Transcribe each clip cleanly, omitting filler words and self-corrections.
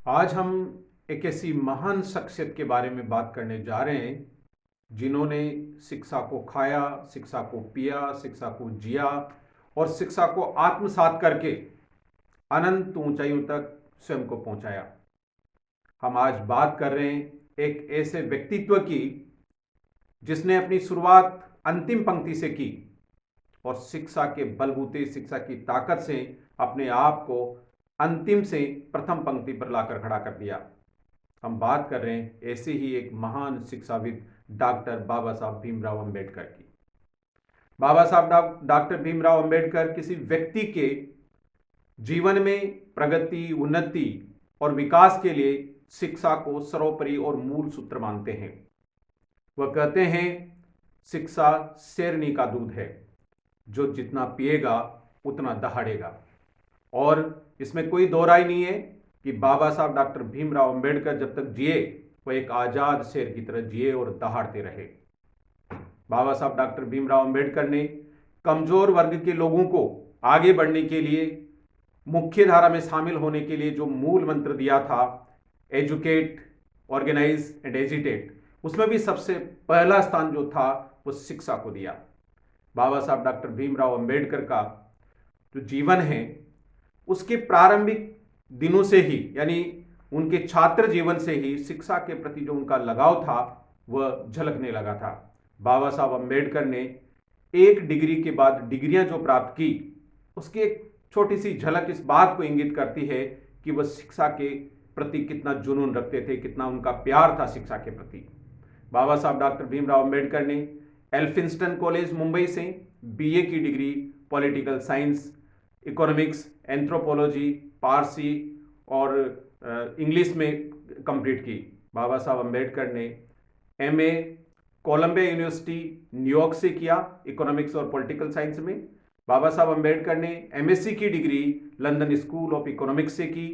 आज हम एक ऐसी महान शख्सियत के बारे में बात करने जा रहे हैं जिन्होंने शिक्षा को खाया, शिक्षा को पिया, शिक्षा को जिया और शिक्षा को आत्मसात करके अनंत ऊंचाइयों तक स्वयं को पहुंचाया। हम आज बात कर रहे हैं एक ऐसे व्यक्तित्व की जिसने अपनी शुरुआत अंतिम पंक्ति से की और शिक्षा के बलबूते, शिक्षा की ताकत से अपने आप को अंतिम से प्रथम पंक्ति पर लाकर खड़ा कर दिया। हम बात कर रहे हैं ऐसे ही एक महान शिक्षाविद डॉक्टर बाबा साहब भीमराव अंबेडकर की। बाबा साहब डॉक्टर भीमराव अंबेडकर किसी व्यक्ति के जीवन में प्रगति, उन्नति और विकास के लिए शिक्षा को सर्वोपरि और मूल सूत्र मानते हैं। वह कहते हैं, शिक्षा शेरनी का दूध है, जो जितना पिएगा उतना दहाड़ेगा। और इसमें कोई दो राय नहीं है कि बाबा साहब डॉक्टर भीमराव अंबेडकर जब तक जिए वह एक आजाद शेर की तरह जिए और दहाड़ते रहे। बाबा साहब डॉक्टर भीमराव अंबेडकर ने कमजोर वर्ग के लोगों को आगे बढ़ने के लिए, मुख्य धारा में शामिल होने के लिए जो मूल मंत्र दिया था, एजुकेट, ऑर्गेनाइज एंड एजिटेट, उसमें भी सबसे पहला स्थान जो था वो शिक्षा को दिया। बाबा साहब डॉक्टर भीमराव अंबेडकर का जो जीवन है उसके प्रारंभिक दिनों से ही, यानी उनके छात्र जीवन से ही शिक्षा के प्रति जो उनका लगाव था वह झलकने लगा था। बाबा साहब अंबेडकर ने एक डिग्री के बाद डिग्रियां जो प्राप्त की, उसकी एक छोटी सी झलक इस बात को इंगित करती है कि वह शिक्षा के प्रति कितना जुनून रखते थे, कितना उनका प्यार था शिक्षा के प्रति। बाबा साहब डॉक्टर भीमराव अंबेडकर ने एल्फिंस्टन कॉलेज मुंबई से बीए की degree political science, economics, anthropology, Parsi और इंग्लिश में कंप्लीट की। बाबा साहब अंबेडकर ने एमए कोलंबिया यूनिवर्सिटी न्यूयॉर्क से किया, इकोनॉमिक्स और पॉलिटिकल साइंस में। बाबा साहब अंबेडकर ने एमएससी की degree London school of economics से की।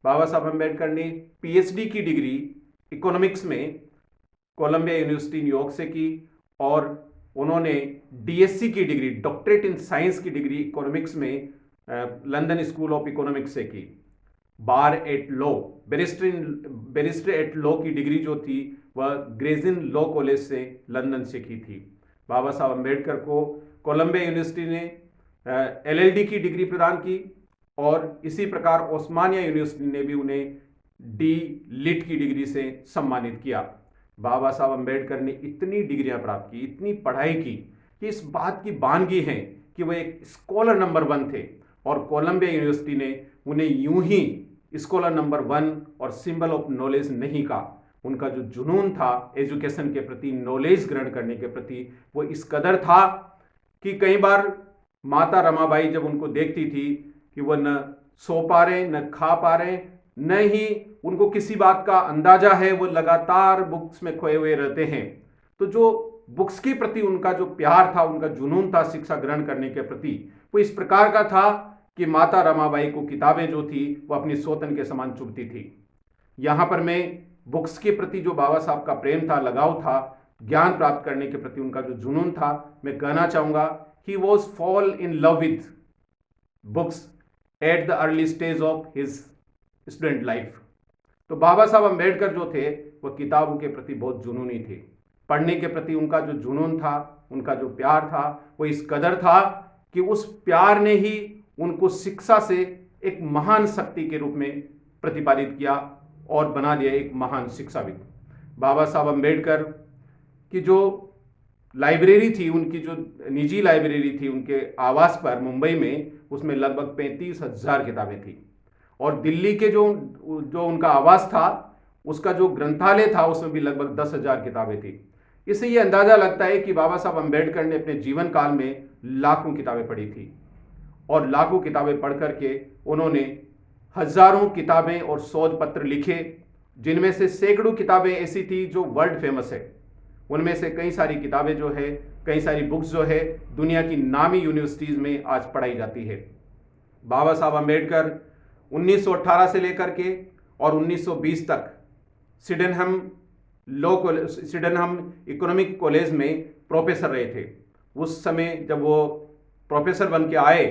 बाबा साहब अंबेडकर ने पीएचडी की डिग्री इकोनॉमिक्स में कोलंबिया यूनिवर्सिटी न्यूयॉर्क से की और उन्होंने डीएससी की डिग्री, डॉक्टरेट इन साइंस की डिग्री इकोनॉमिक्स में लंदन स्कूल ऑफ इकोनॉमिक्स से की। Bar at law, barrister at law की डिग्री जो थी वह ग्रेजिन लॉ कॉलेज से लंदन से की थी। बाबा साहब अंबेडकर को कोलंबिया यूनिवर्सिटी ने एलएलडी की डिग्री प्रदान की और इसी प्रकार ओस्मानिया यूनिवर्सिटी ने भी उन्हें डी लिट की डिग्री से सम्मानित किया। बाबा साहब अंबेडकर ने इतनी डिग्रियां प्राप्त की, इतनी पढ़ाई की कि इस बात की बानगी है कि वह एक स्कॉलर नंबर 1 थे और कोलंबिया यूनिवर्सिटी ने उन्हें यूं ही स्कॉलर नंबर 1 और सिंबल ऑफ नॉलेज नहीं कहा। उनका जो जुनून था एजुकेशन के प्रति, नॉलेज ग्रहण करने के प्रति, वो इस कदर था कि कई बार माता रमाबाई जब उनको देखती थी कि वह न सो पा रहे, न खा पा रहे, न ही उनको किसी बात का अंदाजा है, वो लगातार बुक्स में खोए हुए रहते हैं, तो जो बुक्स के प्रति उनका जो प्यार था, उनका जुनून था शिक्षा ग्रहण करने के प्रति, वो इस प्रकार का था कि माता रमाबाई को किताबें जो थी वो अपनी सौतन के समान चुभती थी। यहां पर मैं बुक्स के प्रति जो बाबा साहब का प्रेम था, लगाव था, ज्ञान प्राप्त करने के प्रति उनका जो जुनून था, मैं कहना चाहूंगा he was fall in love with books at the early stage of his student life. तो बाबा साहब अंबेडकर जो थे वह किताबों के प्रति बहुत जुनूनी थे। पढ़ने के प्रति उनका जो जुनून था, उनका जो प्यार था, वो इस कदर था कि उस प्यार ने ही उनको शिक्षा से एक महान शक्ति के रूप में प्रतिपादित किया और बना दिया एक महान शिक्षाविद। बाबा साहब अंबेडकर की जो लाइब्रेरी थी, उनकी जो निजी लाइब्रेरी थी उनके आवास पर मुंबई में, उसमें लगभग 35,000 किताबें थी और दिल्ली के जो उनका आवास था उसका जो ग्रंथालय था उसमें भी लगभग 10,000 किताबें थी। इससे ये अंदाजा लगता है कि बाबा साहब अंबेडकर ने अपने जीवन काल में लाखों किताबें पढ़ी थी और लाखों किताबें पढ़ करके उन्होंने हजारों किताबें और शोध पत्र लिखे, जिनमें से सैकड़ों किताबें ऐसी थी जो वर्ल्ड फेमस है। उनमें से कई सारी किताबें जो है, कई सारी बुक्स जो है दुनिया की नामी यूनिवर्सिटीज में आज पढ़ाई जाती है। बाबा साहब अंबेडकर 1918 से लेकर के और 1920 तक सिडेनहम इकोनॉमिक कॉलेज में प्रोफेसर रहे थे। उस समय जब वो प्रोफेसर बन के आए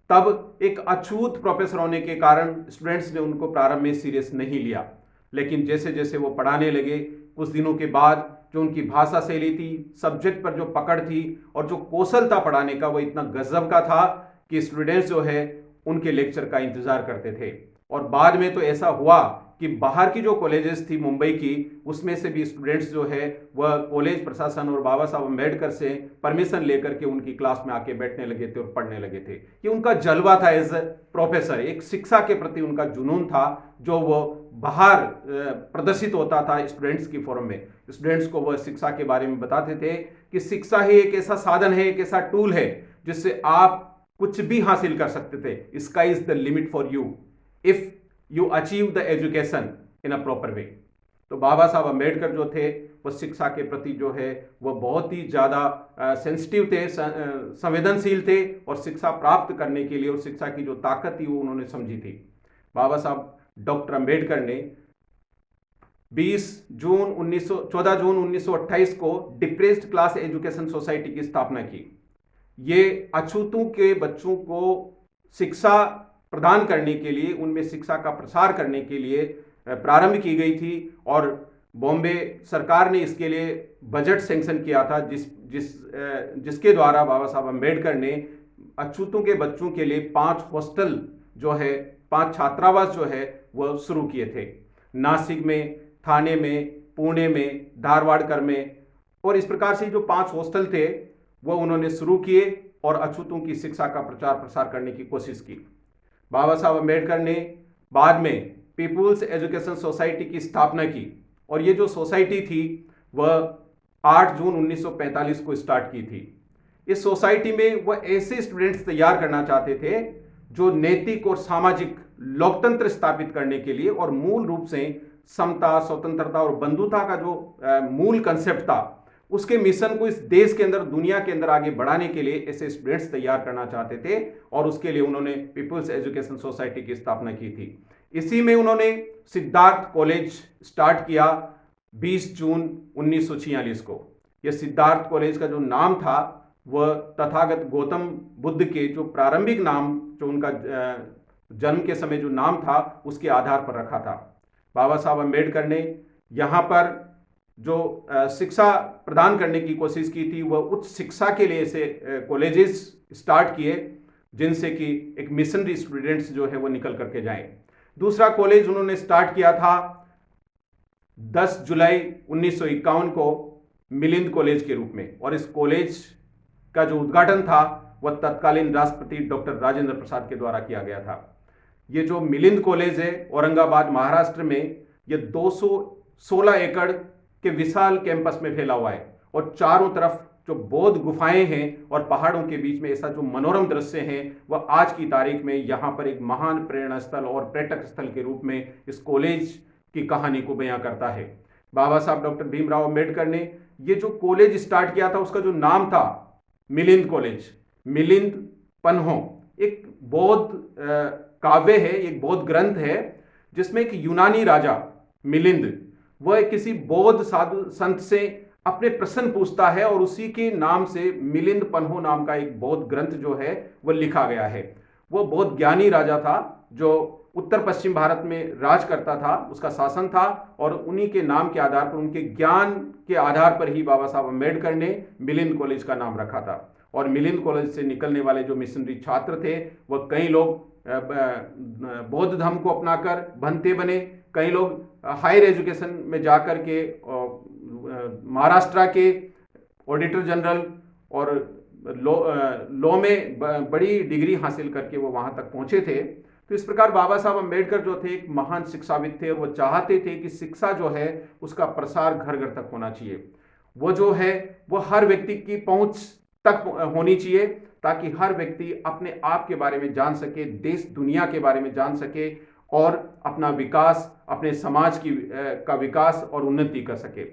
तब एक अछूत प्रोफेसर होने के कारण स्टूडेंट्स ने उनको प्रारंभ में सीरियस नहीं लिया, लेकिन जैसे जैसे वो पढ़ाने लगे, कुछ दिनों के बाद जो उनकी भाषा शैली थी, सब्जेक्ट पर जो पकड़ थी और जो कौशल था पढ़ाने का, वो इतना गजब का था कि स्टूडेंट्स जो है उनके लेक्चर का इंतजार करते थे। और बाद में तो ऐसा हुआ कि बाहर की जो कॉलेजेस थी मुंबई की, उसमें से भी स्टूडेंट्स जो है वह कॉलेज प्रशासन और बाबा साहब अम्बेडकर से परमिशन लेकर के उनकी क्लास में आके बैठने लगे थे और पढ़ने लगे थे। ये उनका जलवा था एज ए प्रोफेसर, एक शिक्षा के प्रति उनका जुनून था जो वो बाहर प्रदर्शित होता था स्टूडेंट्स की फोरम में। स्टूडेंट्स को वह शिक्षा के बारे में बताते थे कि शिक्षा ही एक ऐसा साधन है, एक ऐसा टूल है जिससे आप कुछ भी हासिल कर सकते थे। Sky is the limit for you if you achieve the education in a proper way. तो बाबा साहब अम्बेडकर जो थे वो शिक्षा के प्रति जो है वह बहुत ही ज़्यादा सेंसिटिव थे, संवेदनशील थे, और शिक्षा प्राप्त करने के लिए और शिक्षा की जो ताकत थी वो उन्होंने समझी थी। बाबा साहब डॉक्टर अम्बेडकर ने 14 जून 1928 को डिप्रेस्ड क्लास एजुकेशन सोसाइटी की स्थापना की। ये अछूतों के बच्चों को शिक्षा प्रदान करने के लिए, उनमें शिक्षा का प्रसार करने के लिए प्रारंभ की गई थी, और बॉम्बे सरकार ने इसके लिए बजट सैंक्शन किया था, जिसके द्वारा बाबा साहब अम्बेडकर ने अछूतों के बच्चों के लिए 5 हॉस्टल जो है, 5 छात्रावास जो है वह शुरू किए थे। नासिक में, थाने में, पुणे में, धारवाड़कर में, और इस प्रकार से जो 5 हॉस्टल थे वो उन्होंने शुरू किए और अछूतों की शिक्षा का प्रचार प्रसार करने की कोशिश की। बाबा साहब अम्बेडकर ने बाद में पीपुल्स एजुकेशन सोसाइटी की स्थापना की, और ये जो सोसाइटी थी वह 8 जून 1945 को स्टार्ट की थी। इस सोसाइटी में वह ऐसे स्टूडेंट्स तैयार करना चाहते थे जो नैतिक और सामाजिक लोकतंत्र स्थापित करने के लिए, और मूल रूप से समता, स्वतंत्रता और बंधुता का जो मूल कंसेप्ट था, उसके मिशन को इस देश के अंदर, दुनिया के अंदर आगे बढ़ाने के लिए ऐसे स्टूडेंट्स तैयार करना चाहते थे, और उसके लिए उन्होंने पीपुल्स एजुकेशन सोसाइटी की स्थापना की थी। इसी में उन्होंने सिद्धार्थ कॉलेज स्टार्ट किया 20 जून 1946 को। यह सिद्धार्थ कॉलेज का जो नाम था वह तथागत गौतम बुद्ध के जो प्रारंभिक नाम, जो उनका जन्म के समय जो नाम था, उसके आधार पर रखा था। बाबा साहब अम्बेडकर ने यहाँ पर जो शिक्षा प्रदान करने की कोशिश की थी, वह उच्च शिक्षा के लिए ऐसे कॉलेजेस स्टार्ट किए जिनसे कि एक मिशनरी स्टूडेंट्स जो है वो निकल करके जाएं। दूसरा कॉलेज उन्होंने स्टार्ट किया था 10 जुलाई 1951 को मिलिंद कॉलेज के रूप में, और इस कॉलेज का जो उद्घाटन था वह तत्कालीन राष्ट्रपति डॉक्टर राजेंद्र प्रसाद के द्वारा किया गया था। ये जो मिलिंद कॉलेज है औरंगाबाद महाराष्ट्र में, ये 216 एकड़ के विशाल कैंपस में फैला हुआ है, और चारों तरफ जो बौद्ध गुफाएं हैं और पहाड़ों के बीच में ऐसा जो मनोरम दृश्य हैं, वह आज की तारीख में यहाँ पर एक महान प्रेरणा स्थल और पर्यटक स्थल के रूप में इस कॉलेज की कहानी को बयां करता है। बाबा साहब डॉक्टर भीमराव अंबेडकर ने ये जो कॉलेज स्टार्ट किया था, उसका जो नाम था मिलिंद कॉलेज, मिलिंद पन्हो, एक बौद्ध काव्य है, एक बौद्ध ग्रंथ है, जिसमें एक यूनानी राजा मिलिंद, वह किसी बौद्ध साधु संत से अपने प्रश्न पूछता है, और उसी के नाम से मिलिंद पन्हो नाम का एक बौद्ध ग्रंथ जो है वह लिखा गया है। वह बहुत ज्ञानी राजा था जो उत्तर पश्चिम भारत में राज करता था, उसका शासन था, और उन्हीं के नाम के आधार पर, उनके ज्ञान के आधार पर ही बाबा साहब अम्बेडकर ने मिलिंद कॉलेज का नाम रखा था। और मिलिंद कॉलेज से निकलने वाले जो मिशनरी छात्र थे, वह कई लोग बौद्ध धर्म को अपनाकर भंते बने, कई लोग हायर एजुकेशन में जाकर के महाराष्ट्र के ऑडिटर जनरल और लॉ में बड़ी डिग्री हासिल करके वो वहाँ तक पहुँचे थे। तो इस प्रकार बाबा साहब अम्बेडकर जो थे एक महान शिक्षाविद थे, और वो चाहते थे कि शिक्षा जो है उसका प्रसार घर घर तक होना चाहिए। वो जो है वो हर व्यक्ति की पहुँच तक होनी चाहिए, ताकि हर व्यक्ति अपने आप के बारे में जान सके, देश दुनिया के बारे में जान सके, और अपना विकास, अपने समाज का विकास और उन्नति कर सके।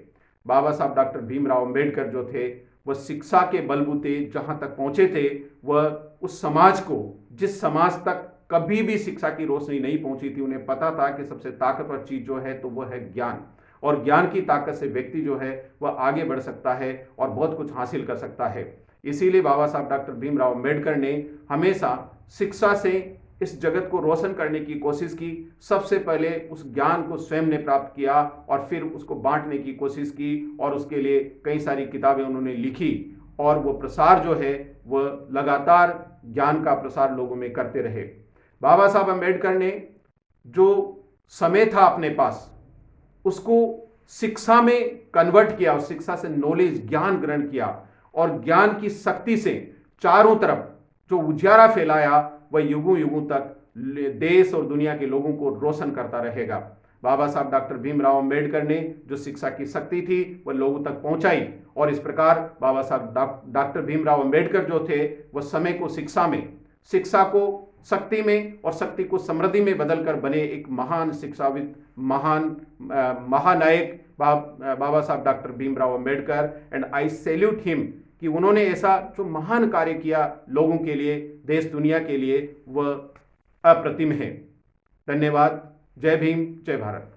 बाबा साहब डॉक्टर भीमराव अंबेडकर जो थे वह शिक्षा के बलबूते जहाँ तक पहुँचे थे, वह उस समाज को, जिस समाज तक कभी भी शिक्षा की रोशनी नहीं पहुँची थी, उन्हें पता था कि सबसे ताकतवर चीज़ जो है तो वह है ज्ञान, और ज्ञान की ताकत से व्यक्ति जो है वह आगे बढ़ सकता है और बहुत कुछ हासिल कर सकता है। इसीलिए बाबा साहब डॉक्टर भीमराव अंबेडकर ने हमेशा शिक्षा से इस जगत को रोशन करने की कोशिश की। सबसे पहले उस ज्ञान को स्वयं ने प्राप्त किया और फिर उसको बांटने की कोशिश की और उसके लिए कई सारी किताबें उन्होंने लिखी और वो प्रसार जो है वह लगातार ज्ञान का प्रसार लोगों में करते रहे। बाबा साहब अम्बेडकर ने जो समय था अपने पास उसको शिक्षा में कन्वर्ट किया और शिक्षा से नॉलेज ज्ञान ग्रहण किया और ज्ञान की शक्ति से चारों तरफ जो उजियारा फैलाया वह युगों युगों तक देश और दुनिया के लोगों को रोशन करता रहेगा। बाबा साहब डॉक्टर भीमराव अंबेडकर ने जो शिक्षा की शक्ति थी वह लोगों तक पहुंचाई और इस प्रकार बाबा साहब डॉक्टर भीमराव अंबेडकर जो थे वह समय को शिक्षा में, शिक्षा को शक्ति में और शक्ति को समृद्धि में बदलकर बने एक महान शिक्षाविद, महान महानायक बाबा साहब doctor Bhimrao Ambedkar. And I salute him कि उन्होंने ऐसा जो महान कार्य किया लोगों के लिए, देश दुनिया के लिए, वह अप्रतिम है। धन्यवाद। जय भीम, जय भारत।